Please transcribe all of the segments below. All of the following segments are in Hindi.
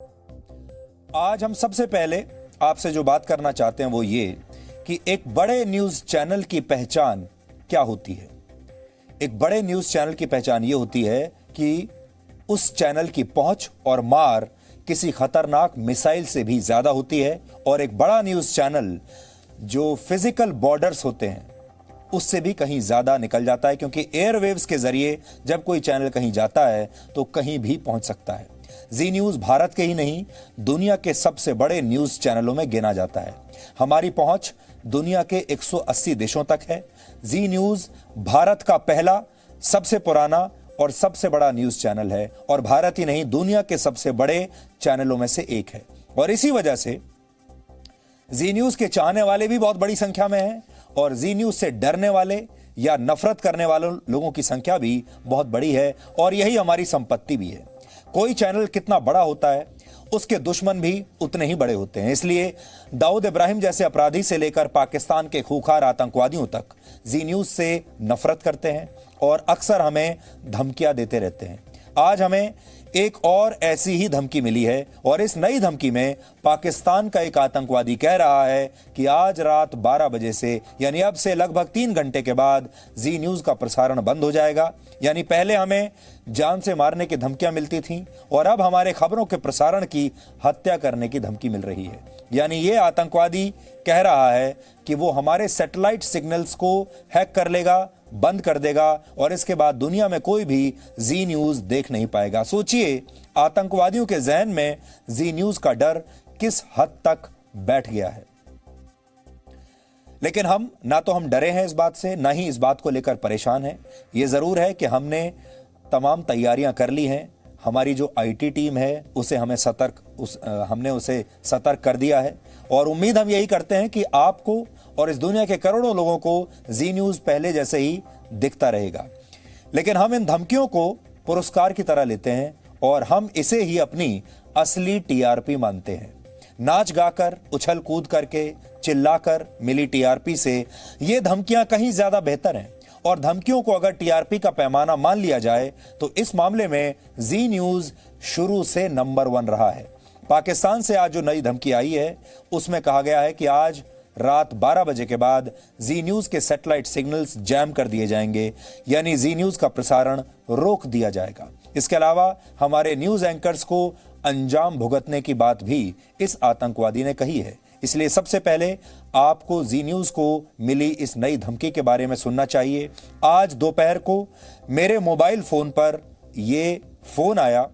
आज हम सबसे पहले आपसे जो बात करना चाहते हैं वो ये कि एक बड़े न्यूज चैनल की पहचान क्या होती है। एक बड़े न्यूज चैनल की पहचान ये होती है कि उस चैनल की पहुंच और मार किसी खतरनाक मिसाइल से भी ज्यादा होती है, और एक बड़ा न्यूज चैनल जो फिजिकल बॉर्डर्स होते हैं उससे भी कहीं ज्यादा निकल जाता है, क्योंकि एयरवेव्स के जरिए जब कोई चैनल कहीं जाता है तो कहीं भी पहुंच सकता है। जी न्यूज भारत के ही नहीं, दुनिया के सबसे बड़े न्यूज चैनलों में गिना जाता है। हमारी पहुंच दुनिया के 180 देशों तक है। जी न्यूज भारत का पहला, सबसे पुराना और सबसे बड़ा न्यूज चैनल है, और भारत ही नहीं दुनिया के सबसे बड़े चैनलों में से एक है। और इसी वजह से जी न्यूज के चाहने वाले भी बहुत बड़ी संख्या में हैं, और जी न्यूज से डरने वाले या नफरत करने वाले लोगों की संख्या भी बहुत बड़ी है, और यही हमारी संपत्ति भी है। कोई चैनल कितना बड़ा होता है उसके दुश्मन भी उतने ही बड़े होते हैं। इसलिए दाऊद इब्राहिम जैसे अपराधी से लेकर पाकिस्तान के खूंखार आतंकवादियों तक जी न्यूज से नफरत करते हैं और अक्सर हमें धमकियां देते रहते हैं। आज हमें एक और ऐसी ही धमकी मिली है, और इस नई धमकी में पाकिस्तान का एक आतंकवादी कह रहा है कि आज रात 12 बजे से, यानी अब से लगभग 3 घंटे के बाद जी न्यूज का प्रसारण बंद हो जाएगा। यानी पहले हमें जान से मारने की धमकियां मिलती थीं, और अब हमारे खबरों के प्रसारण की हत्या करने की धमकी मिल रही है। यानी ये आतंकवादी कह रहा है कि वो हमारे सैटेलाइट सिग्नल्स को हैक कर लेगा, बंद कर देगा, और इसके बाद दुनिया में कोई भी जी न्यूज देख नहीं पाएगा। सोचिए आतंकवादियों के जहन में जी न्यूज का डर किस हद तक बैठ गया है। लेकिन हम डरे हैं इस बात से, ना ही इस बात को लेकर परेशान हैं। यह जरूर है कि हमने तमाम तैयारियां कर ली हैं। हमारी जो आईटी टीम है हमने उसे सतर्क कर दिया है, और उम्मीद हम यही करते हैं कि आपको और इस दुनिया के करोड़ों लोगों को जी न्यूज पहले जैसे ही दिखता रहेगा। लेकिन हम इन धमकियों को पुरस्कार की तरह लेते हैं, और हम इसे ही अपनी असली टीआरपी मानते हैं। नाच गाकर, उछल कूद करके, चिल्लाकर मिली टीआरपी से ये धमकियां कहीं ज्यादा बेहतर हैं। और धमकियों को अगर टीआरपी का पैमाना मान लिया जाए तो इस मामले में जी न्यूज शुरू से नंबर 1 रहा है। पाकिस्तान से आज जो नई धमकी आई है उसमें कहा गया है कि आज रात 12 बजे के बाद जी न्यूज के सैटेलाइट सिग्नल्स जैम कर दिए जाएंगे, यानी जी न्यूज का प्रसारण रोक दिया जाएगा। इसके अलावा हमारे न्यूज एंकर्स को अंजाम भुगतने की बात भी इस आतंकवादी ने कही है। इसलिए सबसे पहले आपको जी न्यूज को मिली इस नई धमकी के बारे में सुनना चाहिए। आज दोपहर को मेरे मोबाइल फोन पर यह फोन आया,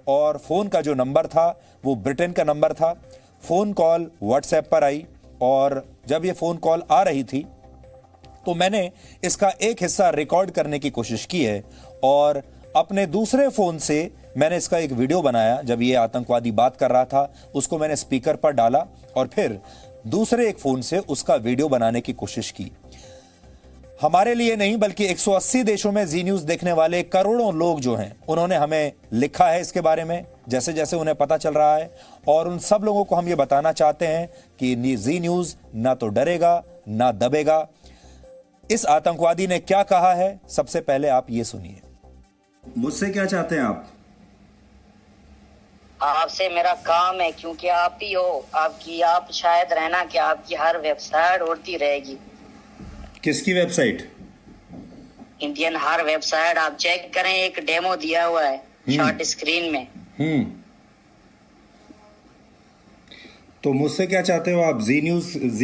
और फोन का जो नंबर था वो ब्रिटेन का नंबर था। फोन कॉल व्हाट्सएप पर आई, और जब ये फोन कॉल आ रही थी तो मैंने इसका एक हिस्सा रिकॉर्ड करने की कोशिश की है, और अपने दूसरे फोन से मैंने इसका एक वीडियो बनाया। जब ये आतंकवादी बात कर रहा था उसको मैंने स्पीकर पर डाला, और फिर दूसरे एक फोन से उसका वीडियो बनाने की कोशिश की। हमारे लिए नहीं बल्कि 180 देशों में जी न्यूज देखने वाले करोड़ों लोग जो हैं उन्होंने हमें लिखा है इसके बारे में, जैसे जैसे उन्हें पता चल रहा है। और उन सब लोगों को हम ये बताना चाहते हैं कि जी न्यूज ना तो डरेगा ना दबेगा। इस आतंकवादी ने क्या कहा है, सबसे पहले आप ये सुनिए। मुझसे क्या चाहते हैं आप? आपसे मेरा काम है, क्योंकि आप ही हो। आप शायद रहना कि आपकी हर वेबसाइट उड़ती रहेगी। किसकी वेबसाइट? इंडियन हर वेबसाइट आप चेक करें, एक डेमो दिया हुआ है शॉर्ट स्क्रीन में। तो मुझसे क्या चाहते हो आप? जी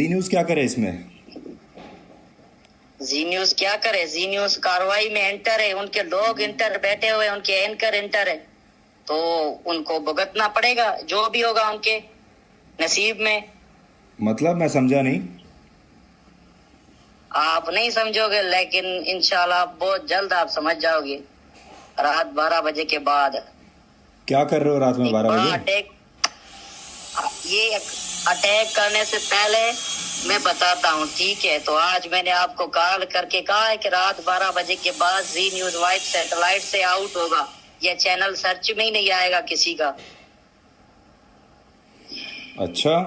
न्यूज क्या करे इसमें? जी न्यूज क्या करे? जी न्यूज कार्रवाई में एंटर है, उनके लोग इंटर बैठे हुए, उनके एंकर इंटर है, तो उनको भुगतना पड़ेगा जो भी होगा उनके नसीब में। मतलब मैं समझा नहीं। आप नहीं समझोगे, लेकिन इंशाल्लाह बहुत जल्द आप समझ जाओगे। रात 12 बजे के बाद। क्या कर रहे हो रात में 12 बजे? ये अटैक करने से पहले मैं बताता हूँ, ठीक है? तो आज मैंने आपको कॉल करके कहा है कि रात 12 बजे के बाद जी न्यूज वाइट सैटेलाइट से आउट होगा। यह चैनल सर्च में ही नहीं आएगा किसी का। अच्छा,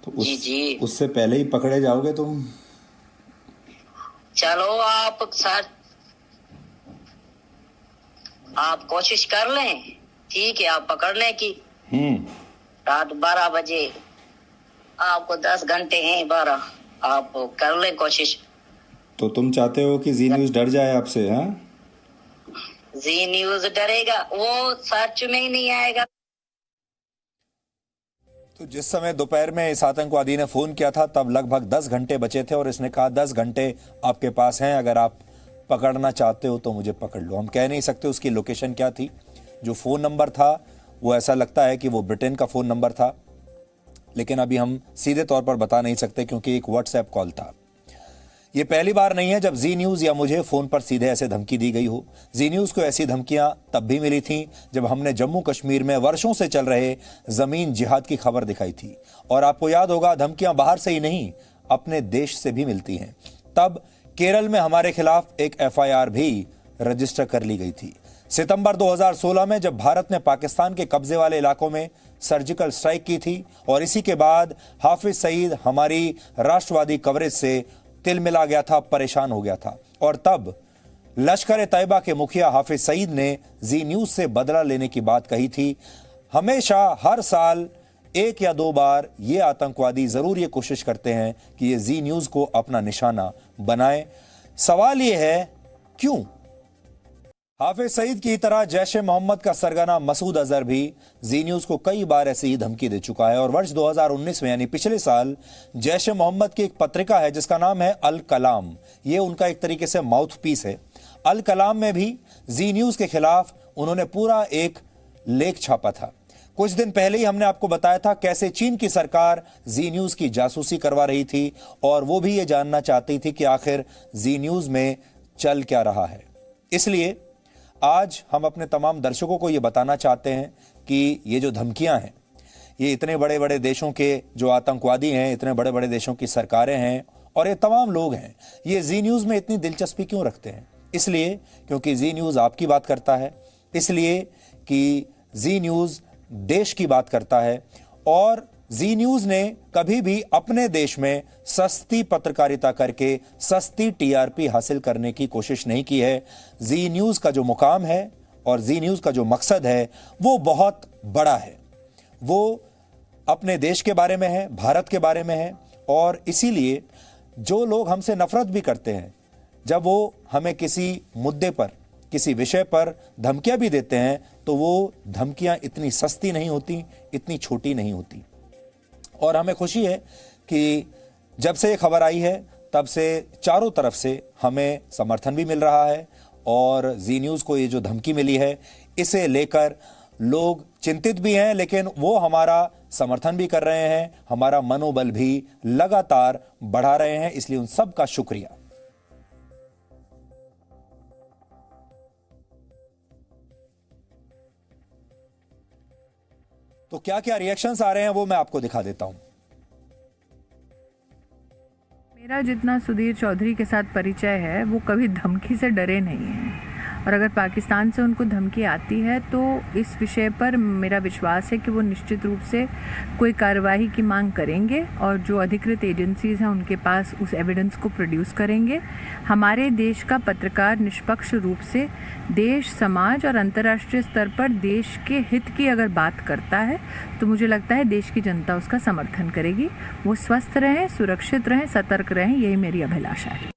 तो उससे पहले ही पकड़े जाओगे तुम? चलो आप कोशिश कर लें, ठीक है, आप पकड़ने की रात 12 बजे, आपको 10 घंटे हैं, 12, आप कर लें कोशिश। तो तुम चाहते हो कि जी न्यूज डर जाए आपसे? हाँ, जी न्यूज डरेगा, वो सच में ही नहीं आएगा। तो जिस समय दोपहर में इस आतंकवादी ने फोन किया था तब लगभग 10 घंटे बचे थे और इसने कहा 10 घंटे आपके पास हैं, अगर आप पकड़ना चाहते हो तो मुझे पकड़ लो। हम कह नहीं सकते उसकी लोकेशन क्या थी। जो फ़ोन नंबर था वो ऐसा लगता है कि वो ब्रिटेन का फ़ोन नंबर था, लेकिन अभी हम सीधे तौर पर बता नहीं सकते क्योंकि एक व्हाट्सएप कॉल था। ये पहली बार नहीं है जब जी न्यूज़ या मुझे फ़ोन पर सीधे ऐसे धमकी दी गई हो। जी न्यूज़ को ऐसी धमकियां तब भी मिली थीं जब हमने जम्मू कश्मीर में वर्षों से चल रहे ज़मीन जिहाद की खबर दिखाई थी। और आपको याद होगा, धमकियां बाहर से ही नहीं, अपने देश से भी मिलती हैं। तब केरल में हमारे खिलाफ एक FIR भी रजिस्टर कर ली गई थी। सितंबर 2016 में जब भारत ने पाकिस्तान के कब्जे वाले इलाकों में सर्जिकल स्ट्राइक की थी और इसी के बाद हाफिज सईद हमारी राष्ट्रवादी कवरेज से तिल मिला गया था, परेशान हो गया था। और तब लश्कर तैयबा के मुखिया हाफिज सईद ने जी न्यूज़ से बदला लेने की बात कही थी। हमेशा हर साल 1 या 2 बार ये आतंकवादी जरूर ये कोशिश करते हैं कि ये जी न्यूज़ को अपना निशाना बनाएं। सवाल ये है, क्यों? हाफिज सईद की तरह जैश ए मोहम्मद का सरगना मसूद अजहर भी जी न्यूज़ को कई बार ऐसी ही धमकी दे चुका है। और वर्ष 2019 में यानी पिछले साल जैश ए मोहम्मद की एक पत्रिका है जिसका नाम है अल कलाम, ये उनका एक तरीके से माउथ पीस है। अल कलाम में भी जी न्यूज़ के खिलाफ उन्होंने पूरा एक लेख छापा था। कुछ दिन पहले ही हमने आपको बताया था कैसे चीन की सरकार जी न्यूज़ की जासूसी करवा रही थी और वो भी ये जानना चाहती थी कि आखिर जी न्यूज़ में चल क्या रहा है। इसलिए आज हम अपने तमाम दर्शकों को ये बताना चाहते हैं कि ये जो धमकियां हैं, ये इतने बड़े बड़े देशों के जो आतंकवादी हैं, इतने बड़े बड़े देशों की सरकारें हैं और ये तमाम लोग हैं, ये जी न्यूज़ में इतनी दिलचस्पी क्यों रखते हैं? इसलिए क्योंकि जी न्यूज़ आपकी बात करता है, इसलिए कि जी न्यूज़ देश की बात करता है। और जी न्यूज़ ने कभी भी अपने देश में सस्ती पत्रकारिता करके सस्ती TRP हासिल करने की कोशिश नहीं की है। जी न्यूज़ का जो मुकाम है और जी न्यूज़ का जो मकसद है वो बहुत बड़ा है। वो अपने देश के बारे में है, भारत के बारे में है। और इसीलिए जो लोग हमसे नफरत भी करते हैं, जब वो हमें किसी मुद्दे पर, किसी विषय पर धमकियां भी देते हैं, तो वो धमकियां इतनी सस्ती नहीं होती, इतनी छोटी नहीं होती। और हमें खुशी है कि जब से ये खबर आई है तब से चारों तरफ से हमें समर्थन भी मिल रहा है और जी न्यूज़ को ये जो धमकी मिली है इसे लेकर लोग चिंतित भी हैं, लेकिन वो हमारा समर्थन भी कर रहे हैं, हमारा मनोबल भी लगातार बढ़ा रहे हैं। इसलिए उन सब का शुक्रिया। तो क्या क्या रिएक्शंस आ रहे हैं वो मैं आपको दिखा देता हूं। मेरा जितना सुधीर चौधरी के साथ परिचय है वो कभी धमकी से डरे नहीं हैं, और अगर पाकिस्तान से उनको धमकी आती है तो इस विषय पर मेरा विश्वास है कि वो निश्चित रूप से कोई कार्रवाई की मांग करेंगे और जो अधिकृत एजेंसीज हैं उनके पास उस एविडेंस को प्रोड्यूस करेंगे। हमारे देश का पत्रकार निष्पक्ष रूप से देश, समाज और अंतर्राष्ट्रीय स्तर पर देश के हित की अगर बात करता है तो मुझे लगता है देश की जनता उसका समर्थन करेगी। वो स्वस्थ रहें, सुरक्षित रहें, सतर्क रहें, यही मेरी अभिलाषा है।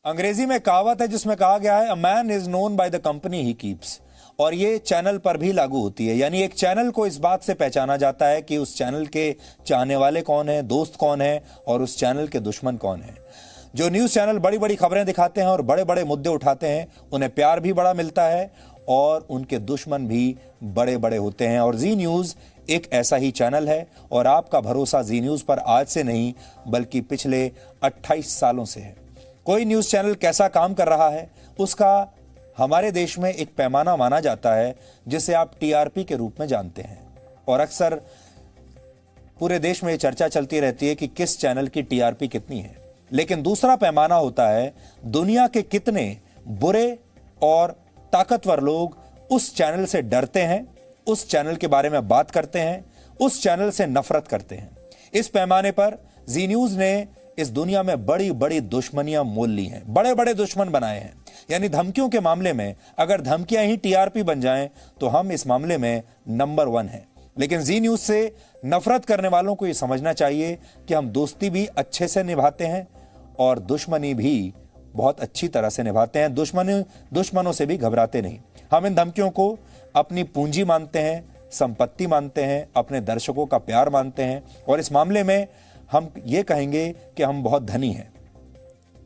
अंग्रेजी में कहावत है जिसमें कहा गया है, a man is known by the company he keeps. और ये चैनल पर भी लागू होती है। यानी एक चैनल को इस बात से पहचाना जाता है कि उस चैनल के चाहने वाले कौन है, दोस्त कौन है और उस चैनल के दुश्मन कौन है। जो न्यूज़ चैनल बड़ी बड़ी खबरें दिखाते हैं और बड़े बड़े मुद्दे उठाते हैं, उन्हें प्यार भी बड़ा मिलता है और उनके दुश्मन भी बड़े बड़े होते हैं। और जी न्यूज़ एक ऐसा ही चैनल है और आपका भरोसा जी न्यूज़ पर आज से नहीं बल्कि पिछले 28 सालों से है। कोई न्यूज़ चैनल कैसा काम कर रहा है उसका हमारे देश में एक पैमाना माना जाता है जिसे आप TRP के रूप में जानते हैं। और अक्सर पूरे देश में ये चर्चा चलती रहती है कि किस चैनल की TRP कितनी है। लेकिन दूसरा पैमाना होता है दुनिया के कितने बुरे और ताकतवर लोग उस चैनल से डरते हैं, उस चैनल के बारे में बात करते हैं, उस चैनल से नफरत करते हैं। इस पैमाने पर जी न्यूज़ ने इस दुनिया में बड़ी बड़ी दुश्मनियां मोल ली हैं, बड़े बड़े दुश्मन बनाए हैं। यानी धमकियों के मामले में अगर धमकियां ही टीआरपी बन जाएं तो हम इस मामले में नंबर 1 हैं। लेकिन जी न्यूज से नफरत करने वालों को यह समझना चाहिए कि हम दोस्ती भी अच्छे से निभाते हैं और दुश्मनी भी बहुत अच्छी तरह से निभाते हैं। दुश्मनों से भी घबराते नहीं। हम इन धमकियों को अपनी पूंजी मानते हैं, संपत्ति मानते हैं, अपने दर्शकों का प्यार मानते हैं और इस मामले में हम ये कहेंगे कि हम बहुत धनी हैं।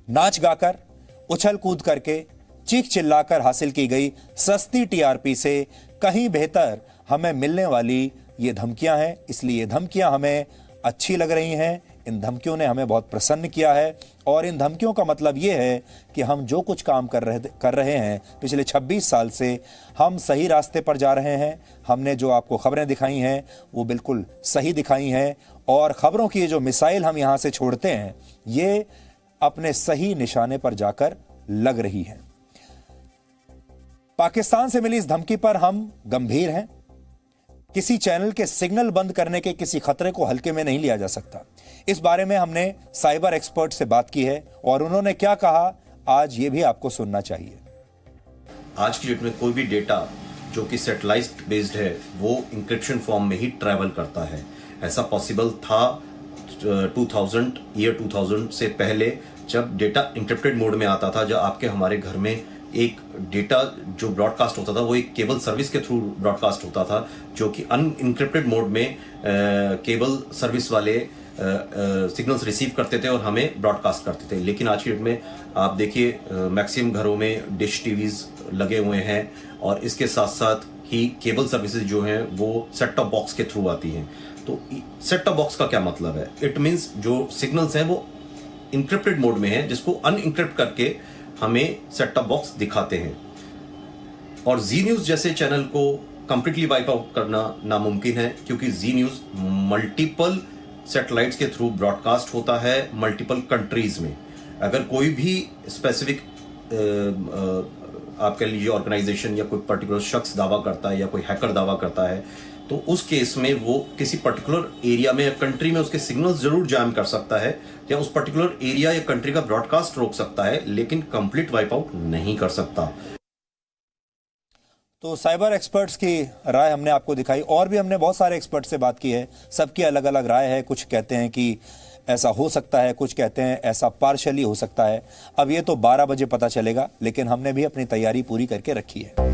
नाच गाकर, उछल कूद करके, चीख चिल्लाकर हासिल की गई सस्ती टीआरपी से कहीं बेहतर हमें मिलने वाली ये धमकियां हैं। इसलिए ये धमकियां हमें अच्छी लग रही हैं। इन धमकियों ने हमें बहुत प्रसन्न किया है और इन धमकियों का मतलब ये है कि हम जो कुछ काम कर रहे हैं पिछले 26 साल से, हम सही रास्ते पर जा रहे हैं। हमने जो आपको खबरें दिखाई हैं वो बिल्कुल सही दिखाई हैं और खबरों की जो मिसाइल हम यहां से छोड़ते हैं ये अपने सही निशाने पर जाकर लग रही है। पाकिस्तान से मिली इस धमकी पर हम गंभीर हैं। किसी चैनल के सिग्नल बंद करने के किसी खतरे को हल्के में नहीं लिया जा सकता। इस बारे में हमने साइबर एक्सपर्ट से बात की है और उन्होंने क्या कहा आज ये भी आपको सुनना चाहिए। आज की डेट में कोई भी डेटा जो कि सैटेलाइट बेस्ड है वो इंक्रिप्शन फॉर्म में ही ट्रैवल करता है। ऐसा पॉसिबल था 2000 से पहले, जब डेटा इंक्रिप्टेड मोड में आता था, जब आपके हमारे घर में एक डेटा जो ब्रॉडकास्ट होता था वो एक केबल सर्विस के थ्रू ब्रॉडकास्ट होता था, जो कि अनइंक्रिप्टेड मोड में केबल सर्विस वाले सिग्नल्स रिसीव करते थे और हमें ब्रॉडकास्ट करते थे। लेकिन आज की डेट में आप देखिए मैक्सिमम घरों में डिश टीवीज लगे हुए हैं और इसके साथ साथ ही केबल सर्विसेज जो हैं वो सेट टॉप बॉक्स के थ्रू आती हैं। तो सेट टॉप बॉक्स का क्या मतलब है? इट मीन्स जो सिग्नल्स हैं वो इंक्रिप्टेड मोड में है, जिसको अनइंक्रिप्ट करके हमें सेट टॉप बॉक्स दिखाते हैं। और जी न्यूज जैसे चैनल को कंप्लीटली वाइप आउट करना नामुमकिन है, क्योंकि जी न्यूज मल्टीपल सैटेलाइट्स के थ्रू ब्रॉडकास्ट होता है मल्टीपल कंट्रीज में। अगर कोई भी स्पेसिफिक आप कह लीजिए ऑर्गेनाइजेशन या कोई पर्टिकुलर शख्स दावा करता है या कोई हैकर दावा करता है, तो उस केस में वो किसी पर्टिकुलर एरिया में या कंट्री में उसके सिग्नल्स जरूर जैम कर सकता है या उस पर्टिकुलर एरिया या कंट्री का ब्रॉडकास्ट रोक सकता है, लेकिन कंप्लीट वाइप आउट नहीं कर सकता। तो साइबर एक्सपर्ट्स की राय हमने आपको दिखाई और भी हमने बहुत सारे एक्सपर्ट से बात की है। सबकी अलग अलग राय है। कुछ कहते हैं कि ऐसा हो सकता है, कुछ कहते हैं ऐसा पार्शली हो सकता है। अब ये तो 12 बजे पता चलेगा, लेकिन हमने भी अपनी तैयारी पूरी करके रखी है।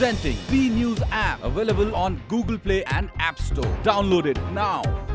Presenting B News app, available on Google Play and App Store. Download it now.